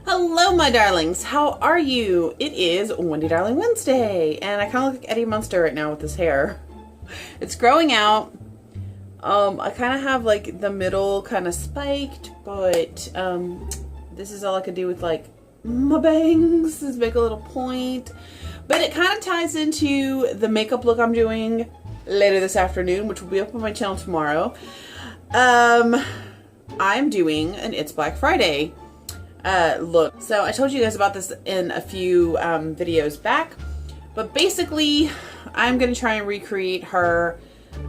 Hello, my darlings. How are you? It is Wendy Darling Wednesday, and I kind of look like Eddie Munster right now with this hair. It's growing out. I kind of have like the middle kind of spiked, but this is all I could do with like my bangs is make a little point. But it kind of ties into the makeup look I'm doing later this afternoon, which will be up on my channel tomorrow. I'm doing an It's Black Friday look. So I told you guys about this in a few videos back, but basically I'm going to try and recreate her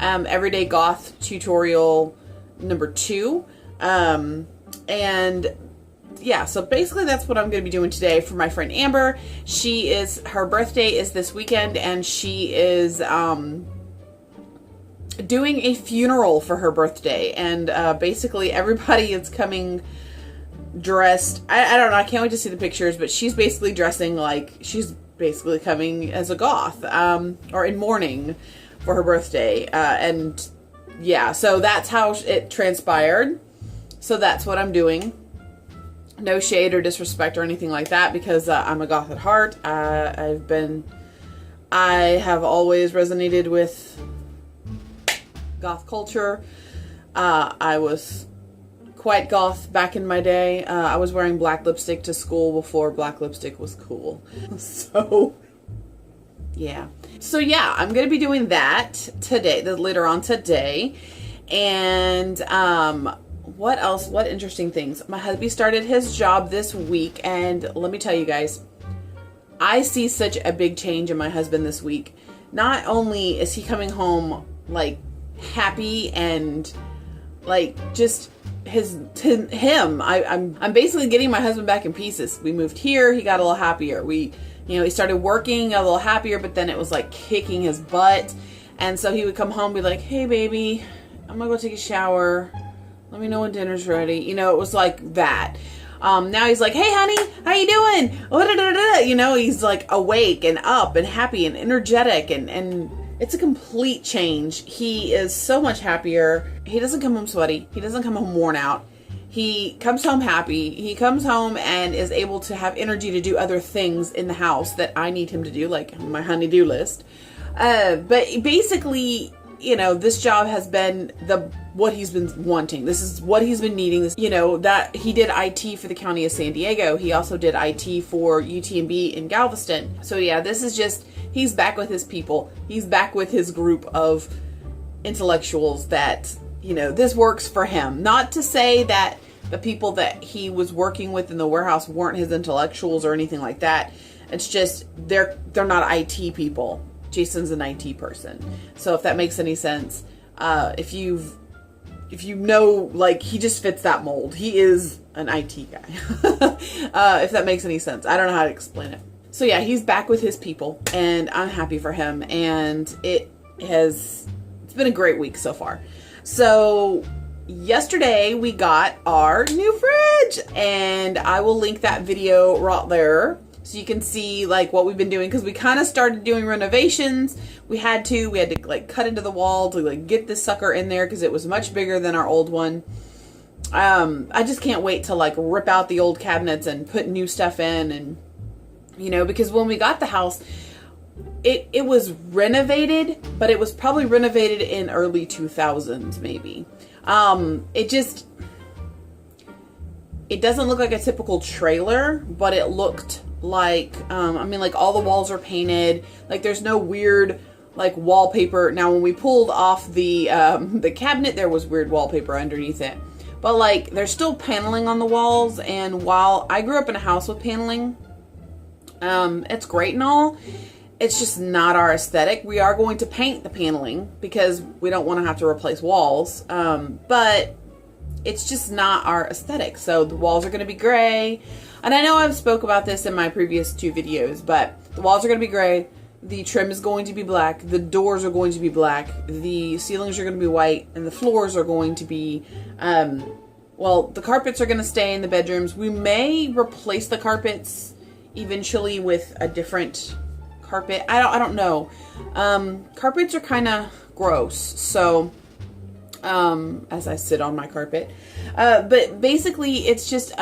Everyday Goth tutorial number 2. And yeah, so basically that's what I'm going to be doing today for my friend Amber. Her birthday is this weekend, and she is doing a funeral for her birthday, and basically everybody is coming dressed. I don't know, I can't wait to see the pictures, but she's basically dressing like she's basically coming as a goth, or in mourning for her birthday, and yeah, so that's how it transpired. So that's what I'm doing. No shade or disrespect or anything like that, because I'm a goth at heart. I have always resonated with goth culture. I was quite goth back in my day. I was wearing black lipstick to school before black lipstick was cool. So yeah. So yeah, I'm going to be doing that today, later on today. And what else? What interesting things? My husband started his job this week, and let me tell you guys, I see such a big change in my husband this week. Not only is he coming home like happy and like just him. I'm basically getting my husband back in pieces. We moved here, he got a little happier. He started working, got a little happier, but then it was like kicking his butt. And so he would come home and be like, "Hey baby, I'm gonna go take a shower. Let me know when dinner's ready." It was like that. Now he's like, "Hey honey, how you doing?" He's like awake and up and happy and energetic, and it's a complete change. He is so much happier. He doesn't come home sweaty. He doesn't come home worn out. He comes home happy. He comes home and is able to have energy to do other things in the house that I need him to do, like my honey-do list. But basically, this job has been what he's been wanting. This is what he's been needing. That he did IT for the County of San Diego. He also did IT for UTMB in Galveston. So yeah, this is just, he's back with his people. He's back with his group of intellectuals that, this works for him. Not to say that the people that he was working with in the warehouse weren't his intellectuals or anything like that. It's just, they're not IT people. Jason's an IT person. So if that makes any sense, if you know, like, he just fits that mold. He is an IT guy. If that makes any sense. I don't know how to explain it. So yeah, he's back with his people, and I'm happy for him, and it's been a great week so far. So yesterday we got our new fridge, and I will link that video right there so you can see like what we've been doing, because we kind of started doing renovations. We had to like cut into the wall to like get this sucker in there, because it was much bigger than our old one. I just can't wait to like rip out the old cabinets and put new stuff in, and because when we got the house, it was renovated, but it was probably renovated in early 2000s maybe. It doesn't look like a typical trailer, but it looked like, like all the walls are painted. Like there's no weird like wallpaper. Now when we pulled off the cabinet, there was weird wallpaper underneath it. But like there's still paneling on the walls, and while I grew up in a house with paneling, it's great and all, it's just not our aesthetic. We are going to paint the paneling because we don't want to have to replace walls. But it's just not our aesthetic. So the walls are going to be gray. And I know I've spoke about this in my previous 2 videos, but the walls are going to be gray. The trim is going to be black. The doors are going to be black. The ceilings are going to be white. And the floors are going to be, the carpets are going to stay in the bedrooms. We may replace the carpets eventually with a different carpet. I don't know. Carpets are kind of gross. So as I sit on my carpet. But basically, it's just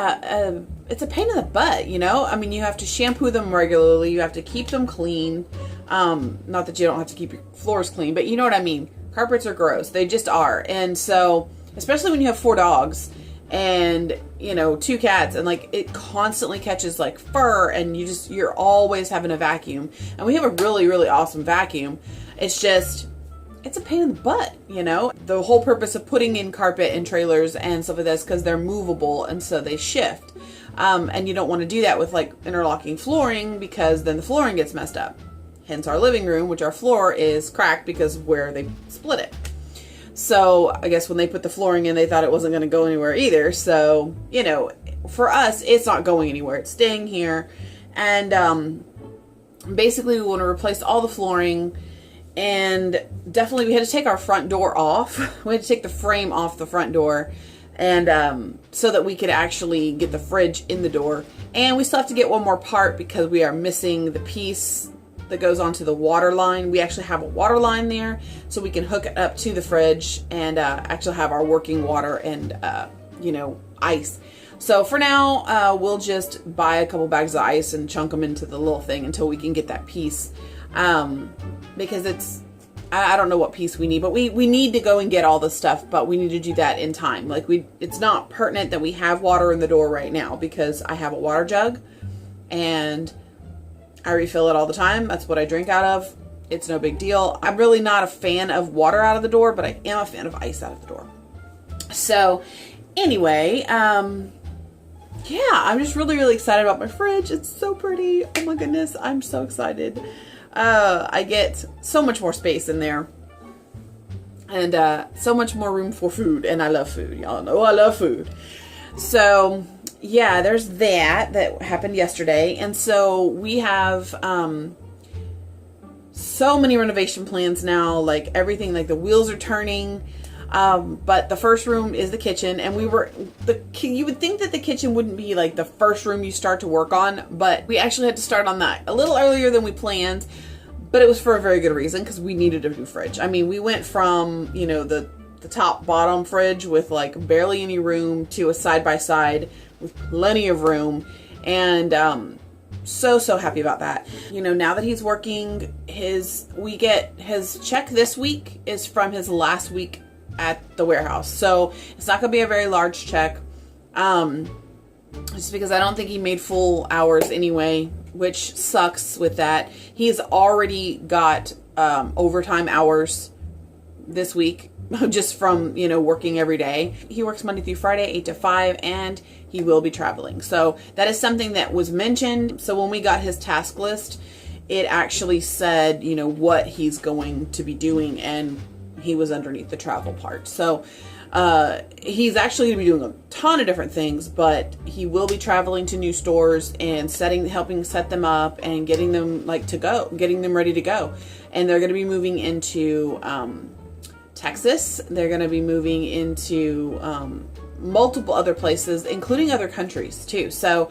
it's a pain in the butt, you know? I mean, you have to shampoo them regularly. You have to keep them clean. Not that you don't have to keep your floors clean, but you know what I mean. Carpets are gross. They just are. And so, especially when you have 4 dogs and, you know, 2 cats, and like it constantly catches like fur, and you're always having a vacuum. And we have a really, really awesome vacuum. It's just, it's a pain in the butt, you know? The whole purpose of putting in carpet and trailers and stuff like this, because they're movable and so they shift. And you don't want to do that with like interlocking flooring, because then the flooring gets messed up. Hence our living room, which our floor is cracked because of where they split it. So I guess when they put the flooring in, they thought it wasn't going to go anywhere either. So, you know, for us, it's not going anywhere. It's staying here. And basically we want to replace all the flooring. And definitely we had to take our front door off. We had to take the frame off the front door, and so that we could actually get the fridge in the door. And we still have to get one more part because we are missing the piece that goes onto the water line. We actually have a water line there, so we can hook it up to the fridge and actually have our working water and, you know, ice. So for now, we'll just buy a couple bags of ice and chunk them into the little thing until we can get that piece. Because it's, I don't know what piece we need, but we need to go and get all the stuff, but we need to do that in time. Like it's not pertinent that we have water in the door right now, because I have a water jug and I refill it all the time. That's what I drink out of. It's no big deal. I'm really not a fan of water out of the door, but I am a fan of ice out of the door. So anyway, yeah, I'm just really, really excited about my fridge. It's so pretty. Oh my goodness. I'm so excited. I get so much more space in there, and so much more room for food, and I love food. Y'all know I love food. So yeah, there's that happened yesterday. And so we have so many renovation plans now, like everything, like the wheels are turning. But the first room is the kitchen, and you would think that the kitchen wouldn't be like the first room you start to work on, but we actually had to start on that a little earlier than we planned, but it was for a very good reason, because we needed a new fridge. I mean, we went from, you know, the top bottom fridge with like barely any room to a side-by-side with plenty of room, and so happy about that. You know, now that he's working, his check this week is from his last week at the warehouse. So it's not going to be a very large check. Just because I don't think he made full hours anyway, which sucks with that. He's already got overtime hours this week just from, you know, working every day. He works Monday through Friday, 8 to 5, and he will be traveling. So that is something that was mentioned. So when we got his task list, it actually said, you know, what he's going to be doing, and he was underneath the travel part. So he's actually going to be doing a ton of different things, but he will be traveling to new stores and helping set them up and getting them getting them ready to go. And they're going to be moving into Texas. They're going to be moving into multiple other places, including other countries too. So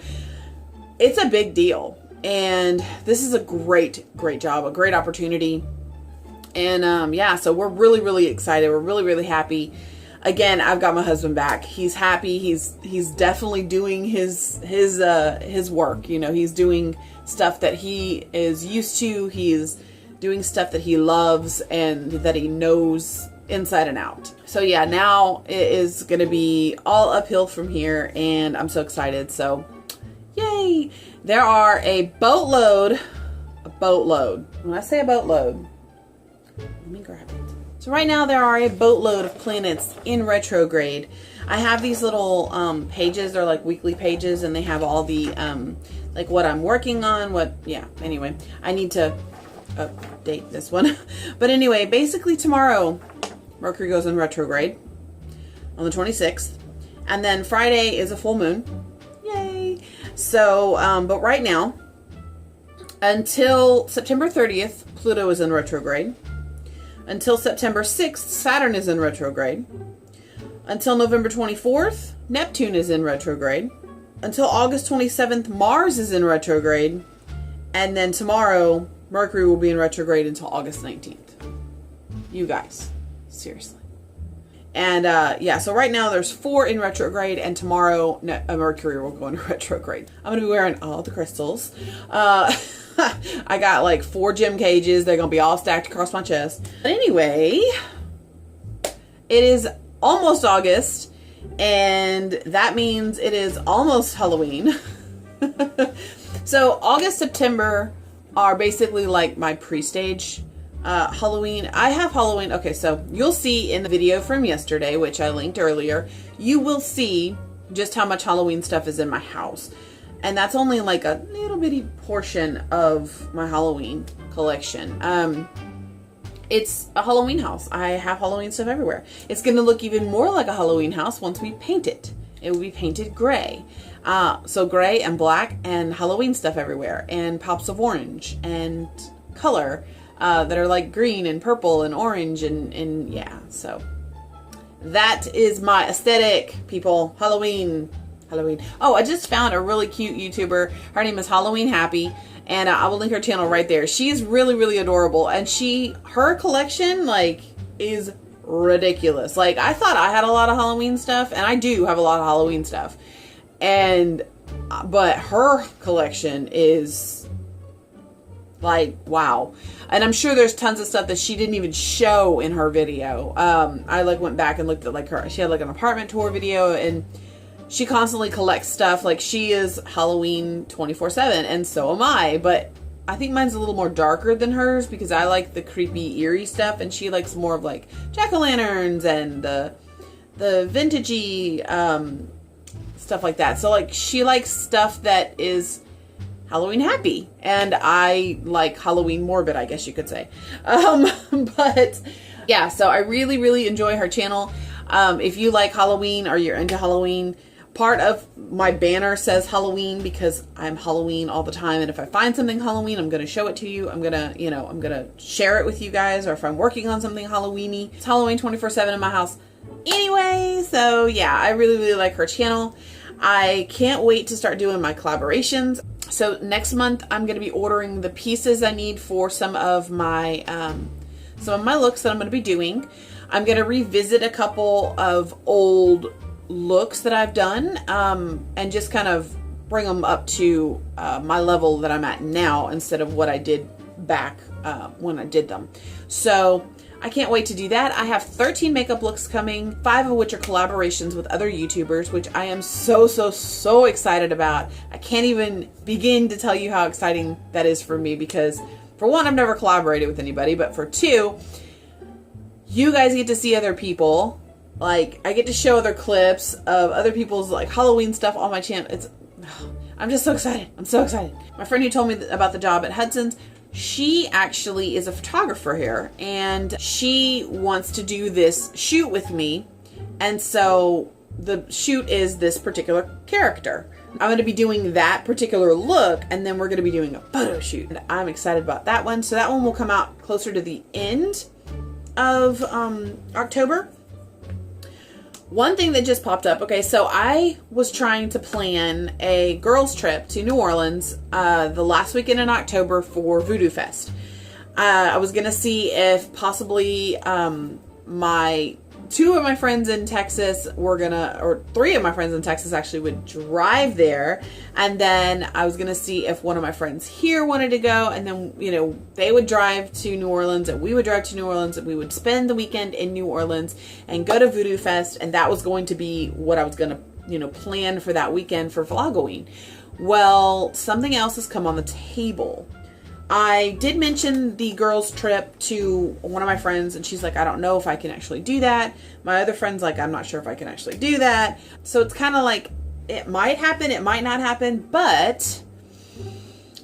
it's a big deal. And this is a great job, a great opportunity. And yeah, so we're really, really excited. We're really, really happy. Again, I've got my husband back. He's happy. He's definitely doing his work. You know, he's doing stuff that he is used to. He's doing stuff that he loves and that he knows inside and out. So yeah, now it is going to be all uphill from here, and I'm so excited. So yay! There are a boatload. When I say a boatload, let me grab it. So right now there are a boatload of planets in retrograde. I have these little pages. They're like weekly pages, and they have all the like what I'm working on. Anyway, I need to update this one. But anyway, basically tomorrow Mercury goes in retrograde on the 26th, and then Friday is a full moon. Yay! So but right now, until September 30th, Pluto is in retrograde. Until September 6th, Saturn is in retrograde. Until November 24th, Neptune is in retrograde. Until August 27th, Mars is in retrograde. And then tomorrow, Mercury will be in retrograde until August 19th. You guys, seriously. And yeah, so right now there's 4 in retrograde, and tomorrow Mercury will go into retrograde. I'm going to be wearing all the crystals. I got like 4 gem cages. They're going to be all stacked across my chest. But anyway, it is almost August, and that means it is almost Halloween. So August, September are basically like my pre-stage Halloween. I have Halloween. Okay, so you'll see in the video from yesterday, which I linked earlier, you will see just how much Halloween stuff is in my house. And that's only like a little bitty portion of my Halloween collection. It's a Halloween house. I have Halloween stuff everywhere. It's going to look even more like a Halloween house once we paint it. It will be painted gray. So gray and black and Halloween stuff everywhere. And pops of orange and color that are like green and purple and orange. And yeah, so that is my aesthetic, people. Halloween. Oh, I just found a really cute YouTuber. Her name is Halloween Happy. And I will link her channel right there. She is really, really adorable. And her collection, like, is ridiculous. Like, I thought I had a lot of Halloween stuff. And I do have a lot of Halloween stuff. But her collection is, like, wow. And I'm sure there's tons of stuff that she didn't even show in her video. I, like, went back and looked at, like, she had, like, an apartment tour video. And she constantly collects stuff. Like, she is Halloween 24/7, and so am I. But I think mine's a little more darker than hers because I like the creepy, eerie stuff, and she likes more of like jack-o'-lanterns and the vintagey stuff like that. So like she likes stuff that is Halloween happy, and I like Halloween morbid, I guess you could say. But yeah, so I really, really enjoy her channel. If you like Halloween or you're into Halloween, part of my banner says Halloween because I'm Halloween all the time. And if I find something Halloween, I'm going to show it to you. I'm going to share it with you guys. Or if I'm working on something Halloween-y, it's Halloween 24/7 in my house anyway. So yeah, I really, really like her channel. I can't wait to start doing my collaborations. So next month, I'm going to be ordering the pieces I need for some of my looks that I'm going to be doing. I'm going to revisit a couple of old looks that I've done and just kind of bring them up to my level that I'm at now instead of what I did back when I did them. So I can't wait to do that. I have 13 makeup looks coming, 5 of which are collaborations with other YouTubers, which I am so excited about. I can't even begin to tell you how exciting that is for me because, for one, I've never collaborated with anybody, but for 2, you guys get to see other people. Like, I get to show other clips of other people's, like, Halloween stuff on my channel. I'm just so excited. I'm so excited. My friend who told me about the job at Hudson's, she actually is a photographer here, and she wants to do this shoot with me. And so the shoot is this particular character. I'm going to be doing that particular look, and then we're going to be doing a photo shoot. And I'm excited about that one. So that one will come out closer to the end of October. One thing that just popped up. Okay, so I was trying to plan a girls trip to New Orleans the last weekend in October for Voodoo Fest. I was gonna see if possibly 2 of my friends in Texas or 3 of my friends in Texas actually would drive there. And then I was going to see if one of my friends here wanted to go. And then, they would drive to New Orleans and we would drive to New Orleans and we would spend the weekend in New Orleans and go to Voodoo Fest. And that was going to be what I was going to, plan for that weekend for Vlogoween. Well, something else has come on the table. I did mention the girls' trip to one of my friends, and she's like, I don't know if I can actually do that. My other friend's like, I'm not sure if I can actually do that. So it's kind of like, it might happen, it might not happen, but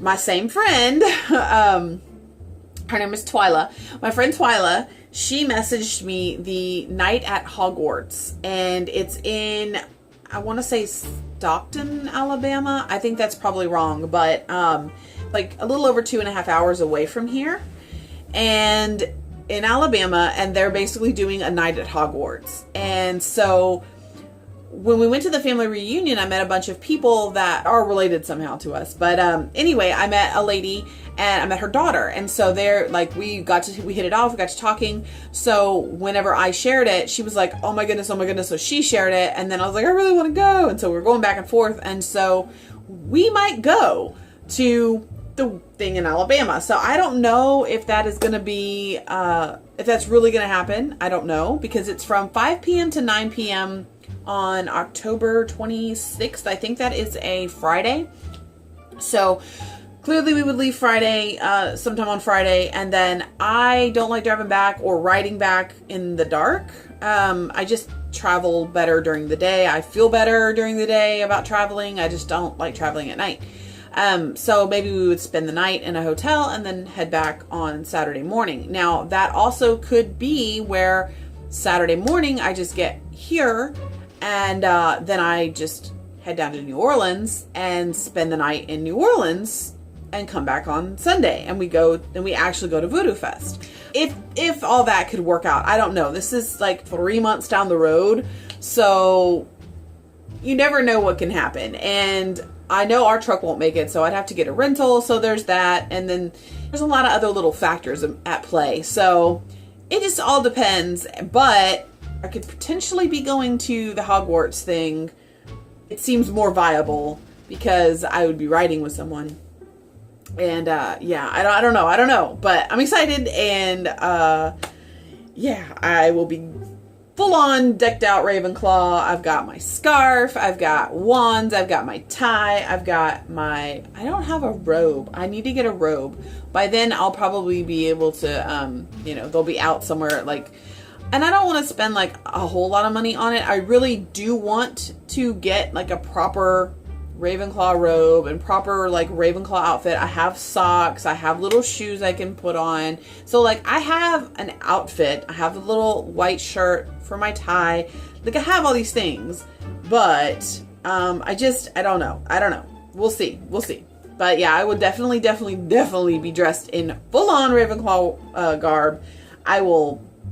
my same friend, her name is Twyla. My friend Twyla, she messaged me the night at Hogwarts, and it's in, I want to say Stockton, Alabama. I think that's probably wrong, but like a little over 2.5 hours away from here, and in Alabama, and they're basically doing a night at Hogwarts. And so when we went to the family reunion, I met a bunch of people that are related somehow to us. But anyway, I met a lady and I met her daughter. And so they're like, we hit it off, we got to talking. So whenever I shared it, she was like, oh my goodness. So she shared it. And then I was like, I really want to go. And so we're going back and forth. And so we might go to the thing in Alabama. So I don't know if that is going to be, if that's really going to happen. I don't know, because it's from 5 p.m. to 9 p.m. on October 26th. I think that is a Friday. So clearly we would leave Friday, sometime on Friday. And then I don't like driving back or riding back in the dark. I just travel better during the day. I feel better during the day about traveling. I just don't like traveling at night. So maybe we would spend the night in a hotel and then head back on Saturday morning. Now that also could be where Saturday morning I just get here and then I just head down to New Orleans and spend the night in New Orleans and come back on Sunday, and we actually go to Voodoo Fest. If all that could work out, I don't know. This is like 3 months down the road, so you never know what can happen. And I know our truck won't make it, so I'd have to get a rental. So there's that. And then there's a lot of other little factors at play. So it just all depends. But I could potentially be going to the Hogwarts thing. It seems more viable because I would be riding with someone. And yeah, I don't know. But I'm excited. And yeah, I will be full on decked out Ravenclaw. I've got my scarf, I've got wands, I've got my tie, I don't have a robe. I need to get a robe. By then I'll probably be able to, they'll be out somewhere and I don't want to spend like a whole lot of money on it. I really do want to get like a proper Ravenclaw robe and proper like Ravenclaw outfit. I have socks, I have little shoes I can put on. So like I have an outfit. I have a little white shirt for my tie. Like I have all these things, but I don't know. We'll see. But yeah, I would definitely be dressed in full on Ravenclaw garb.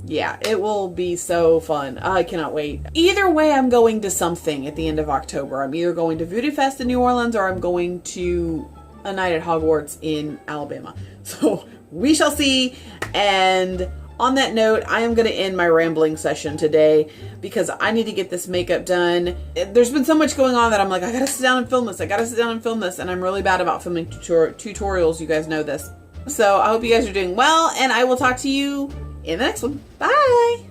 Yeah, it will be so fun. I cannot wait. Either way, I'm going to something at the end of October. I'm either going to Voodoo Fest in New Orleans or I'm going to a night at Hogwarts in Alabama. So we shall see. And on that note, I am going to end my rambling session today because I need to get this makeup done. There's been so much going on that I'm like, I gotta sit down and film this. And I'm really bad about filming tutorials. You guys know this. So I hope you guys are doing well, and I will talk to you in the next one. Bye!